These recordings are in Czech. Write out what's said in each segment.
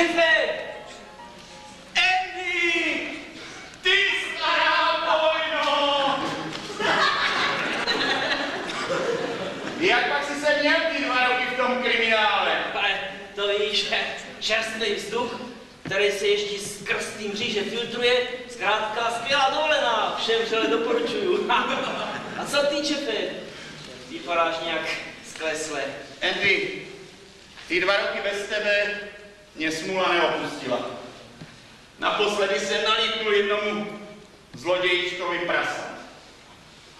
Šefe! Andy! Ty stará vojno! Jak pak si se měl ty 2 roky v tom kriminále? Ale to víš, čerstvý vzduch, který se ještě skrz tým mříže filtruje, zkrátka skvělá dovolená, všem vřele doporučuju. A co ty, Čefe? Vypadáš nějak sklesle. Andy, ty 2 roky bez tebe mě smůla neopustila. Naposledy jsem nalítnul jednomu zlodějíčkovi prasa.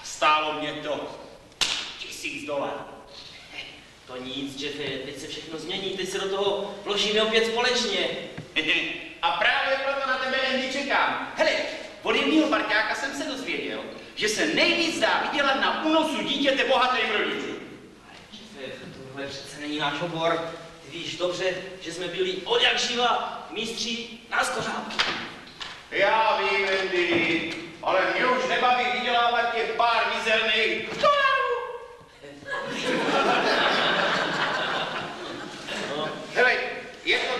A stálo mě to $1000. To nic, Čefe, teď se všechno změní, teď se do toho vložíme opět společně. A právě proto na tebe, Andy, čekám. Hele, od jedného parťáka jsem se dozvěděl, že se nejvíc dá vydělat na únosu dítěte bohatým rodičům. Čefe, tohle přece není náš obor. Ty víš dobře, že jsme byli od jak živa mistři na skořápky. Já vím, Andy, ale mě už nebaví vydělávat těch pár mizerných dolarů. No. Hele, je to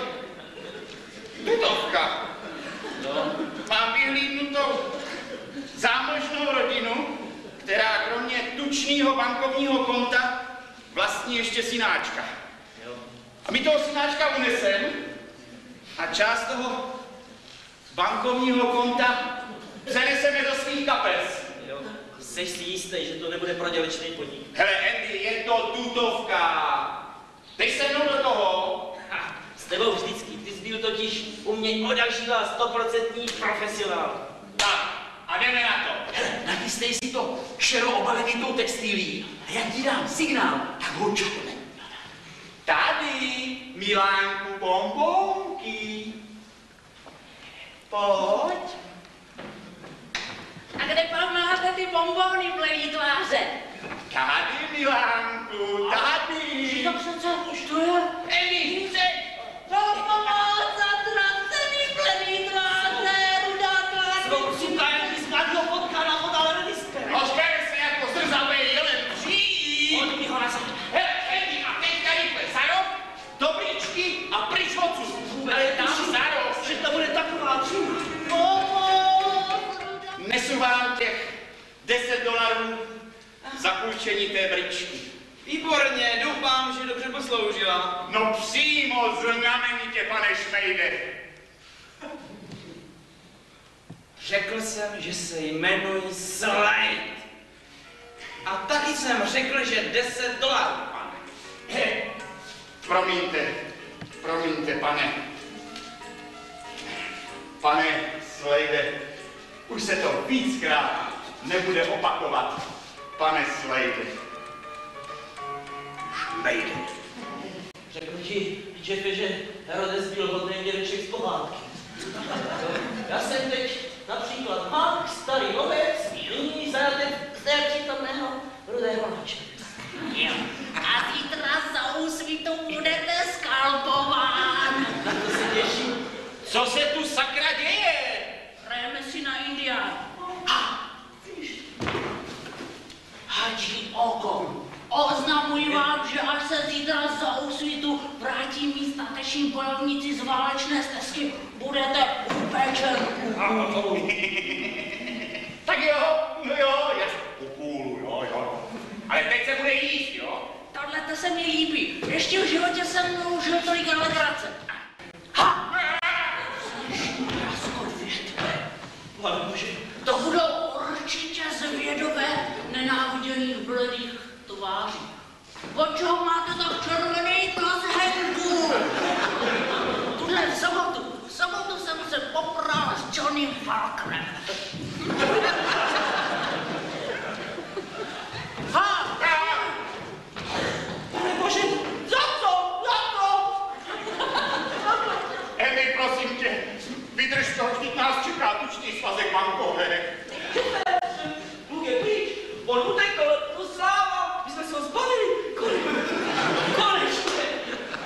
tutovka. No. Mám vyhlídnutou zámožnou rodinu, která kromě tučného bankovního konta vlastní ještě synáčka. Jo. A my toho synáčka unesem a část toho bankovního konta přeneseme do svých kapes. Jo. Jseš si jistý, že to nebude prodělečný podnik? Hele, Andy, je to tutovka. Dej se mnou do toho. Ha, s tebou vždycky. Ty jsi byl totiž u mě od jak živa 100% profesionál. Tak, a jdeme na to. Hele, natistej si to šero obalený tou textilí. A jak ti dám signál, tak ho čapne. Tady, Milánku, bonbonky. Pojď. A kde pak máte ty bonbony, blelý tváře? Tady, Milánku, tady. To přece už to je. Eli, před. Pomoc, zatracený blelý tváře, rudá tváře. Svou sukajem bys mladýho potka na podale disper. Ožkej se jako zrzavý jelen, přijď. Hodí ho na zem. Hele, Eli, a teďka rychle za rok, do bričky a pryč odsud. Ale Tam tuším, za rok. že to bude taková příma. Nesu vám těch $10 za půjčení té bričky. Výborně, doufám, že dobře posloužila. No přímo znamenitě, pane Šmejde. Řekl jsem, že se jmenuji Slade. A taky jsem řekl, že $10, pane. Promiňte, pane. Pane Slade, už se to víckrát nebude opakovat, pane Slade. Šmejde. Řekl ti, Jeffe, že Herodes byl hodný dědeček z pohádky. Já jsem teď například Mark, starý lovec, nyní zajatek z té přítomného rudého noče. A zítra za úsvitu budete skalpován. Na to se těším. Co se tu sakra děje? Hrajeme si na Indián. Hadži oko. Oznamuji vám, že až se zítra za úsvitu vrátí mí stateční bojovníci z válečné stezky, budete upečen u kůlu. Tak jo, no jo, u kůlu, jo. Ale teď se bude jíst, jo? Tohle se mi líbí. Ještě v životě jsem neužil tolik alegrace. Ha! Pane Bože. To budou určitě zvědové, nenáviděných bledých tváří. Od čeho máte tak červený kazhenku? Tuhle v sobotu jsem se popral s Johnnym Falknerem. Ha! Pane Bože, za co? Emi, prosím tě, vydrž to, vždyť nás čeká tučný svazek bankovek. Kluk je pryč, on utekl, to sláva, my jsme se ho zbavili, konečně.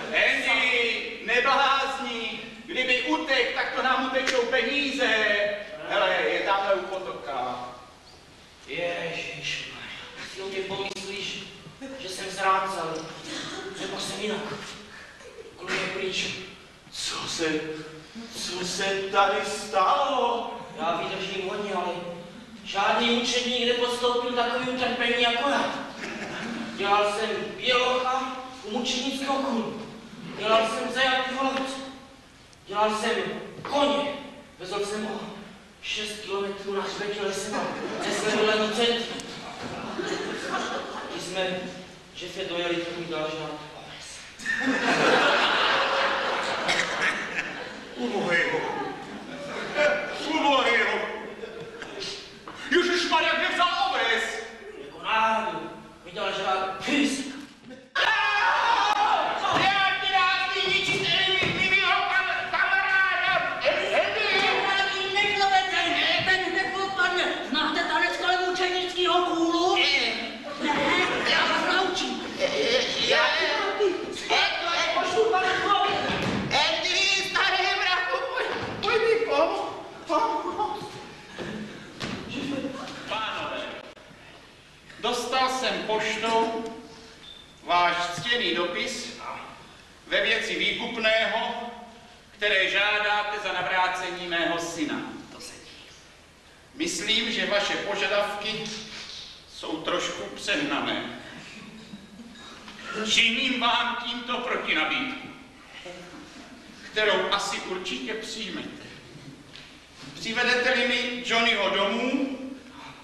Andy, neblázni, kdyby utek, tak to nám utečou peníze. Hele, je tamhle u potoka. Ježišmarja, jenom tě pomyslíš, že jsem zrácal, nebo jsem jinak. Kluk je pryč. Co Co se tady stalo? Já vydržím hodně, ale žádný učedník nepodstoupil takový utrpení jako já. Dělal jsem bělocha u mučednického kůru. Dělal jsem zajatýho lovce. Dělal jsem koně. Vezl jsem ho 6 kilometrů na hřbetě lesem a nesl do centrum. Když jsme šefe dojeli, tak mi dal žádný oves. Ubohejho. Ježišmarja, kde vzal oves? Jako náhodou mi dal žádný písek. Já ti rád vyničit mýho kamaráda. Ten nepodpadne. Znáte tanec kolem učenického kůlu? Ne, já vás naučím. Andy, starý mraku, pojď mi pomoct. Pánové, dostal jsem poštou váš ctěný dopis ve věci výkupného, které žádáte za navrácení mého syna. Myslím, že vaše požadavky jsou trošku přehnané. Činím vám tímto protinabídku, kterou asi určitě přijmete. Přivedete-li mi Johnnyho domů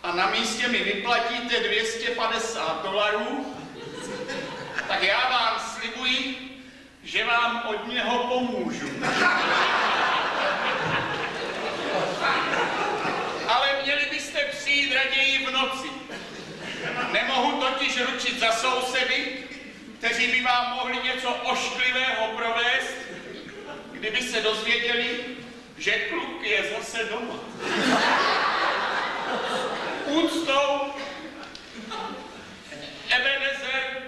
a na místě mi vyplatíte $250, tak já vám slibuji, že vám od něho pomůžu. Ale měli byste přijít raději v noci. Nemohu totiž ručit za sousedy, kteří by vám mohli něco ošklivého provést, kdyby se dozvěděli, že kluk je zase doma. Úctou Ebenezer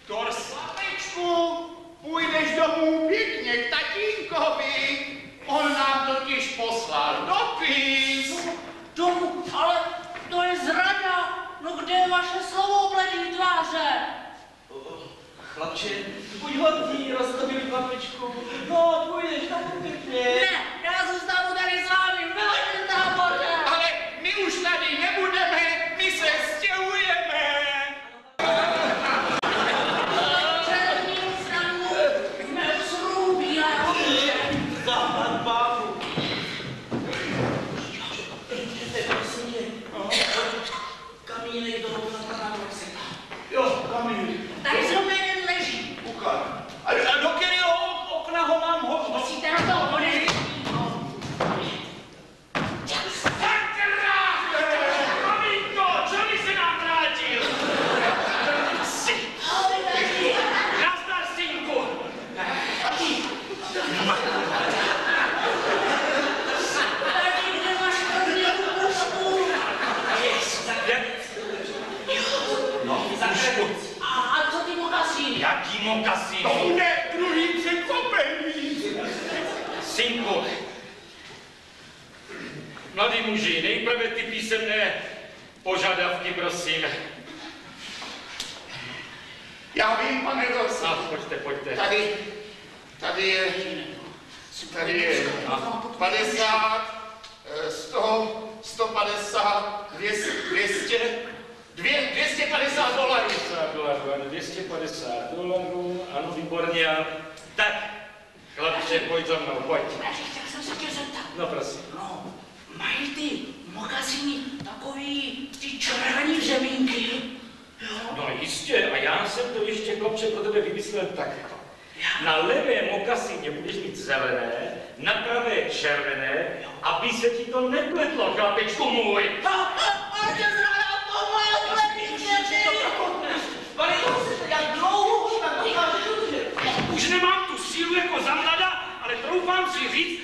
Tors. Chlapečku, půjdeš domů pěkně k tatínkovi. On nám totiž poslal dopis. Domů, ale to je zrada. No kde je vaše slovo, bledý tváře? Chlapče, buď hodný, roztobil chlapečku. No, půjdeš tam pěkně. Ne, já zůstanu tady s vámi, velmi táboře. Ale my už tady nebudeme, my se stěhujeme. Černý stranou jsme srůbí a hodně. Západ bábu. Prosím tě, kamínek do pana Roxeta. Jo, kamínek. Tady zrovna jeden leží. Ukáž. A do kterého okna ho mám hodnout? Musíte na to odejít. Maminko, Johnny se nám vrátil. Ahoj, taky. Nazdar, synku. Tady, kde máš první tu pušku. No, A co ty mokasíny? jaký mokasín? To bude druhý překvapení. Synku, mladý muži, nejprve ty písemné požadavky, prosím. Já vím, pane Dorsi. Pojďte. Tady je 50, 100, 150, 200, $250. Ano, $250, ano, výborně. Tak, chlapče, pojď za mnou, pojď. Tak jsem se tě zeptat. No, prosím. No, mají ty mokasíny takový ty červený řemínky, jo? No jistě, a já jsem to ještě, chlapče, pro tebe vymyslel takto. Na levé mokasíně budeš mít zelené, na pravé červené, aby se ti to nepletlo, chlapečku můj. Ale tě zrada pomohl, Pane Roxeta, jak dlouho už tak dokážeš udržet? Už nemám tu sílu jako za mlada, ale troufám si říct,